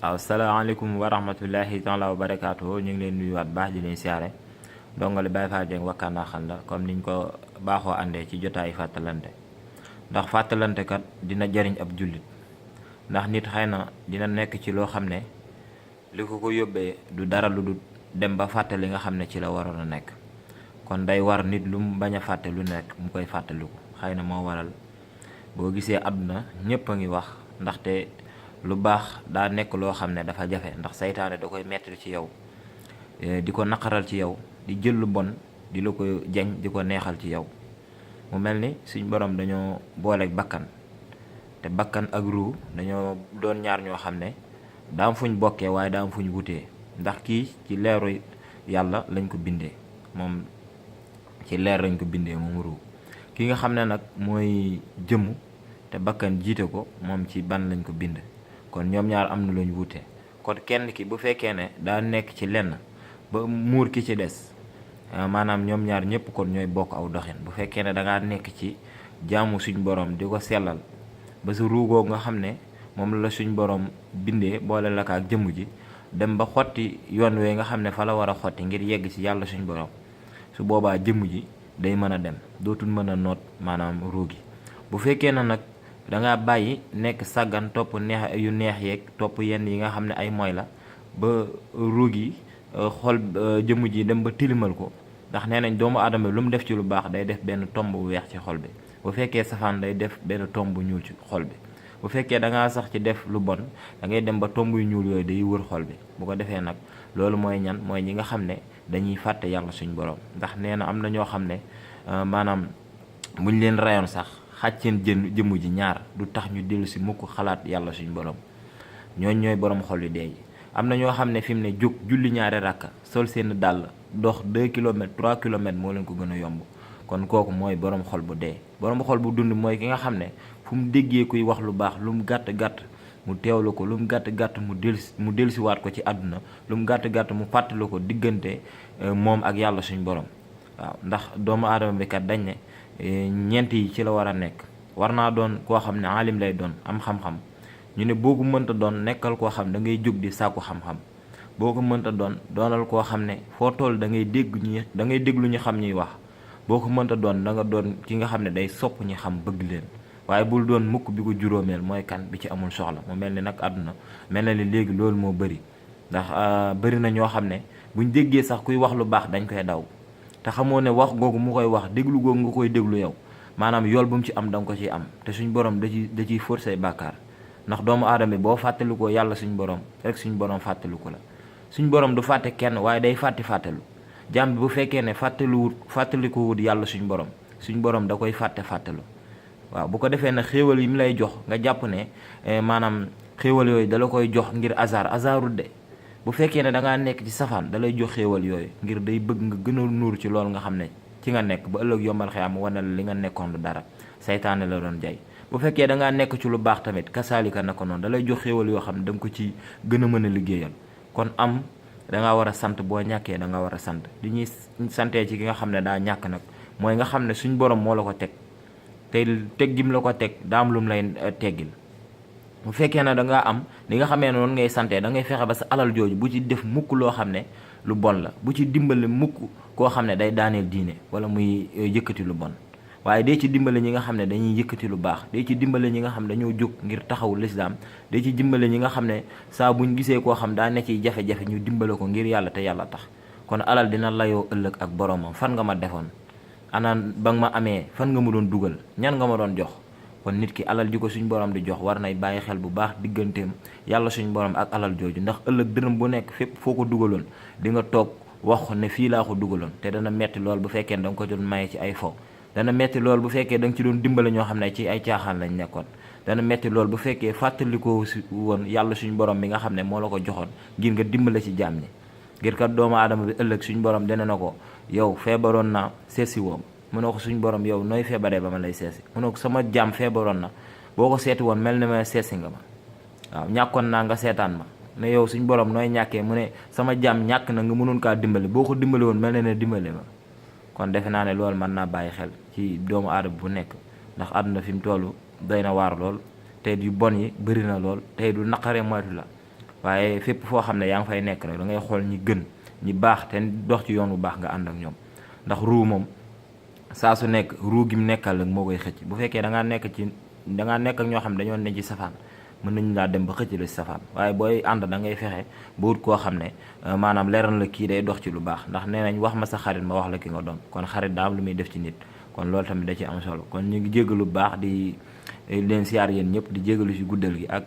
waaw salaamaaleykum wa rahmatullahi taala wa barakaatu ñu ngi leen nuyuwaat baax di leen siyaare ndongali Baye Fall Dieng Wakana Xalla comme niñ ko baaxoo àndee ci jotaayu fàttalante ndax fàttalante kat dina jariñ ab jullit ndax nit xëy na dina nekk ci loo xam ne li ko yóbbee du dara lu dul dem ba fàtte li nga xam ne ci la waroon a nekk kon day war nit lu mu bañ a fàtte lu nekk mu koy fàttaliku xëy na moo waral boo gisee àdduna ñëpp a ngi wax ndaxte lu baax daa nekk loo xam ne dafa jafe ndax saytaane da koy metti ci yow di ko naqaral ci yow di jël lu bon di la ko jañ di ko neexal ci yow mu mel ni suñ borom dañoo booleeg bakkan te bakkan ak ruu dañoo doon ñaar ñoo xam ne daam fuñ bokkee waaye daam fuñ wutee ndax kii ci leeru yàlla lañ ko bindee moom ci leer lañ ko bindee moom ruu ki nga xam ne nag mooy jëmm te bakkan jiite ko moom ci ban lañ ko bind kon ñoom ñaar am na luñ wute kon kenn ki bu fekkee ne daa nekk ci lenn ba muur ki ci des maanaam ñoom ñaar ñëpp kon ñooy bokk aw doxin bu fekkee ne dangaa nekk ci jaamu suñ borom di ko sellal ba sa ruugoo nga xam ne moom la suñ borom bindee boole la ko ak jëmm ji dem ba xotti yoon wee nga xam ne fa la war a xotti ngir yegg ci yàlla suñ borom su boobaa jëmm ji day mën a dem dootul mën a noot maanaam ruugi bu fekkee na nag dangaa bàyyi nekk sàggan topp neex yu neex yeeg topp yenn yi nga xam ne ay mooy la ba ruugi xol jëmm ji dem ba tilimal ko ndax nee nañ doomu aadama lu mu def ci lu baax day def benn tomb bu weex ci xol bi bu fekkee safaan day def benn tomb bu ñuul ci xol bi bu fekkee dangaa sax ci def lu bon da ngay dem ba tomb yu ñuul yooyu day wër xol bi bu ko defee nag loolu mooy ñan mooy ñi nga xam ne dañuy fàtte yàlla suñ borom ndax nee na am na ñoo xam ne maanaam buñ leen rayoon sax xaj seen jëmm ji ñaar du tax ñu dellu si mukk xalaat yàlla suñ borom ñooy borom xol yu dee yi am na ñoo xam ne fi mu ne jóg julli ñaari rakka sol seen dàll dox 2 kilomètres 3 kilomètres moo leen ko gën a yomb kon kooku mooy borom xol bu dee borom xol bu dund mooy ki nga xam ne fu mu déggee kuy wax lu baax lu mu gàtt-gàtt mu teewlu ko lu mu gàtt-gàtt mu dellusiwaat ko ci àdduna lu mu gàtt-gàtt mu fàttali ko diggante moom ak yàlla suñ borom waaw ndax doomu aadama bi kat dañ ne ñeent yi ci la war a nekk war naa doon koo xam ne alim lay doon am xam-xam ñu ne boo ko mënta doon nekkal koo xam da ngay jóg di sàkku xam-xam boo ko mënta doonal koo xam ne foo toll da ngay déglu ñu xam ñuy wax boo ko mënta doon da nga doon ki nga xam ne day sopp ñi xam bëgg leen waaye bul doon mukk bi ko juróomeel mooy kan bi ci amul soxla mu mel ni nag àdduna mel na ni léegi loolu moo bëri ndax bëri na ñoo xam ne buñ déggee sax kuy wax lu baax dañ koy daw te xamoo ne wax googu mu koy wax déglu googu nga koy déglu yow maanaam yool bu mu ci am da nga ko ciy am te suñ borom da ciy forcé bàkkaar ndax doomu aadama bi boo fàttalikoo yàlla suñ borom rek suñ borom fàttaliku la suñ borom du fàtte kenn waaye day fàttelu jàmm bi bu fekkee ne fàttalikuwut yàlla suñ borom da koy fàttelu waaw bu ko defee ne xéewal yi mu lay jox nga jàpp ne maanaam xéewal yooyu dala koy jox ngir hasardul de bu fekkee ne da ngaa nekk ci safaan da lay jox xéewal yooyu ngir day bëgg nga gën a nuur ci loolu nga xam ne ci nga nekk ba ëllëg yombal xiyaam wane la li nga nekkoon du dara saytaane la doon jay bu fekkee da ngaa nekk ci lu baax tamit kasaalika na ko noonu da lay jox xéewal yoo xam ne da nga ko ci gën a mën a liggéeyal kon am da ngaa war a sant boo ñàkkee da nga war a sant li ñuy santee ci ki nga xam ne daa ñàkk nag mooy nga xam ne suñ borom moo la ko teg te teggim la ko teg daa am lum lay teggil bu fekkee ne da ngaa am li nga xamee noonu ngay santee da ngay fexe ba sa alal jooju bu ci def mukk loo xam ne lu bon la bu ci dimbali mukk koo xam ne day daaneel diine wala muy yëkkati lu bon waaye dee ci dimbale ñi nga xam ne dañuy yëkkati lu baax dee ci dimbale ñi nga xam ne dañoo jóg ngir taxaw lislaam dee ci dimbale ñi nga xam ne saa buñ gisee koo xam daa ne ci jafe-jafe ñu dimbale ko ngir yàlla te yàlla tax kon alal dina layoo ëllëg ak boromam fan nga ma defoon ana ba nga ma amee fan nga ma doon dugal ñan nga ma doon jox kon nit ki alal ji ko suñ borom di jox war nay bàyyi xel bu baax digganteem yàlla suñ borom ak alal jooju ndax ëllëg dërëm bu nekk fépp foo ko dugaloon di nga toog wax ne fii laa ko dugaloon te dana metti lool bu fekkee ne da nga ko doon maye ci ay fo dana metti lool bu fekkee da nga ci doon dimbale ñoo xam ne ci ay caaxaan lañ nekkoon dana metti lool bu fekkee fàttalikoo si woon yàlla suñ borom bi nga xam ne moo la ko joxoon ngir nga dimbale ci jaam ñi ngir kat doomu aadama bi ëllëg suñ borom dana na ko yow feebaroon na seesi woom mu ne ko suñ borom yow nooy feebaree ba ma lay seesi mu ne ko sama jaam feebaroon na boo ko seeti woon mel ne ma seesi nga ma waaw ñàkkoon naa nga seetaan ma ne yow suñ borom nooy ñàkkee mu ne sama jaam ñàkk na nga mënoon kaa dimbali boo ko dimbali woon mel ne dimbali ma kon defe naa ne loolu mën naa bàyyi xel ci doomu aadama bu nekk ndax àdduna fi mu toll doy na waar lool tey yu bon yi bëri na lool tey du naqaree moytu la waaye fépp foo xam ne yaa ngi fay nekk rek da ngay xool ñi gën ñi baax te dox ci yoon bu baax nga ànd ak ñoom ndax ruu moom saa su nekk ruu gi mu nekkal rek moo koy xëcc. bu fekkee da ngaa nekk ak ñoo xam ne dañoo ne ci safaan mën nañu laa dem ba xëcc la ci safaan, waaye booy ànd da ngay fexe ba wut koo xam ne maanaam leeral la kii day dox ci lu baax, ndax nee nañ wax ma sa xarit ma wax la ki nga doon. kon xarit daa am lu muy def ci nit, kon loolu tamit da ci am solo. kon ñu ngi jégalu lu baax di leen siyaar yéen ñëpp, di jégalu ci guddal gi ak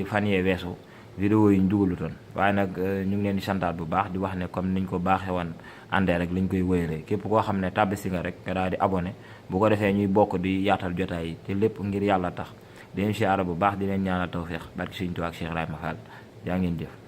fan yee weesu vidéo yi ñu dugalutoon, waaye nag ñu ngi leen di santaat bu baax di wax ne comme niñ ko baaxee woon àndee rek liñ koy wéyalee. képp koo xam ne tàbbisi nga rek nga daal di abonné, bu ko defee ñuy bokk di yaatal jotaay yi te lépp ngir yàlla tax. di leen siyaara bu baax di leen ñaanal tawféex barki Sëriñ Tuubaa ak Cheikh Ibrahima Fall. jaa ngeen jëf.